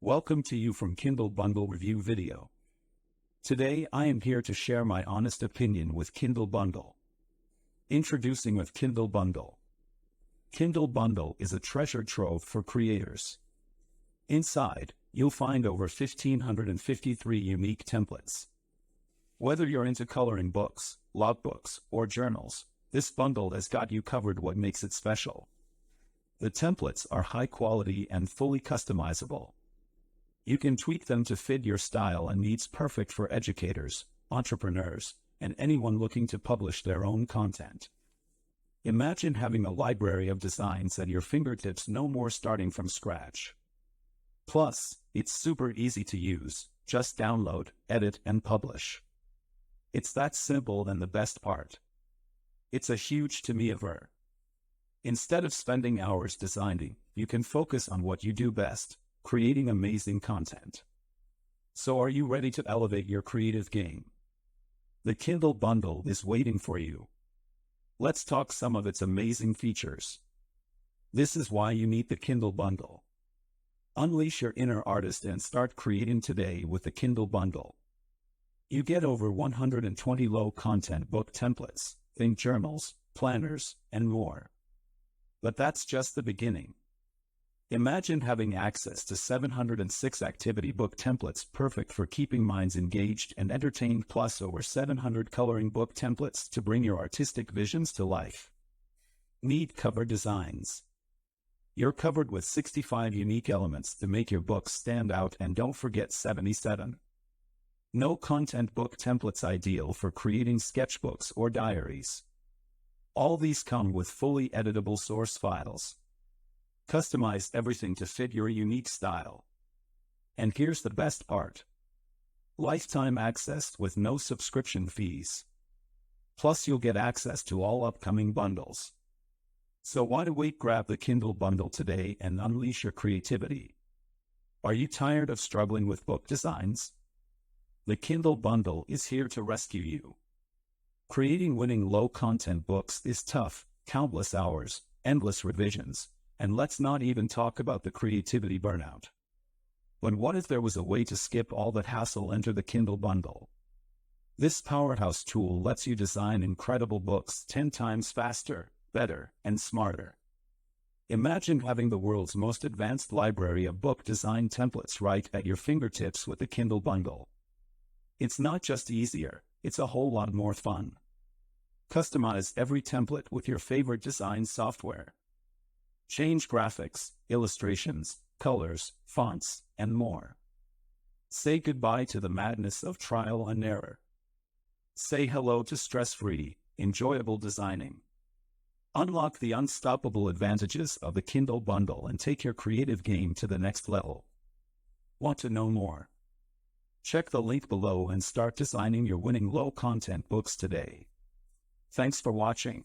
Welcome to you from Kindle Bundle review video. Today I am here to share my honest opinion with Kindle Bundle. Introducing with Kindle Bundle. Kindle Bundle is a treasure trove for creators. Inside, you'll find over 1,553 unique templates. Whether you're into coloring books, logbooks, or journals, this bundle has got you covered. What makes it special? The templates are high quality and fully customizable. You can tweak them to fit your style and needs, perfect for educators, entrepreneurs, and anyone looking to publish their own content. Imagine having a library of designs at your fingertips, no more starting from scratch. Plus, it's super easy to use. Just download, edit, and publish. It's that simple, and the best part, it's a huge to-me-aver. Instead of spending hours designing, you can focus on what you do best, creating amazing content. So are you ready to elevate your creative game? The Kindle Bundle is waiting for you. Let's talk some of its amazing features. This is why you need the Kindle Bundle. Unleash your inner artist and start creating today with the Kindle Bundle. You get over 120 low-content book templates, think journals, planners, and more. But that's just the beginning. Imagine having access to 706 activity book templates, perfect for keeping minds engaged and entertained, plus over 700 coloring book templates to bring your artistic visions to life. Need cover designs? You're covered with 65 unique elements to make your books stand out, and don't forget 77 no-content book templates, ideal for creating sketchbooks or diaries. All these come with fully editable source files. Customize everything to fit your unique style. And here's the best part: lifetime access with no subscription fees. Plus, you'll get access to all upcoming bundles. So why wait? Grab the Kindle Bundle today and unleash your creativity. Are you tired of struggling with book designs? The Kindle Bundle is here to rescue you. Creating winning low-content books is tough, countless hours, endless revisions, and let's not even talk about the creativity burnout. But what if there was a way to skip all that hassle? Enter the Kindle Bundle. This powerhouse tool lets you design incredible books 10 times faster, better, and smarter. Imagine having the world's most advanced library of book design templates right at your fingertips with the Kindle Bundle. It's not just easier, it's a whole lot more fun. Customize every template with your favorite design software. Change graphics, illustrations, colors, fonts, and more. Say goodbye to the madness of trial and error. Say hello to stress-free, enjoyable designing. Unlock the unstoppable advantages of the Kindle Bundle and take your creative game to the next level. Want to know more? Check the link below and start designing your winning low-content books today. Thanks for watching.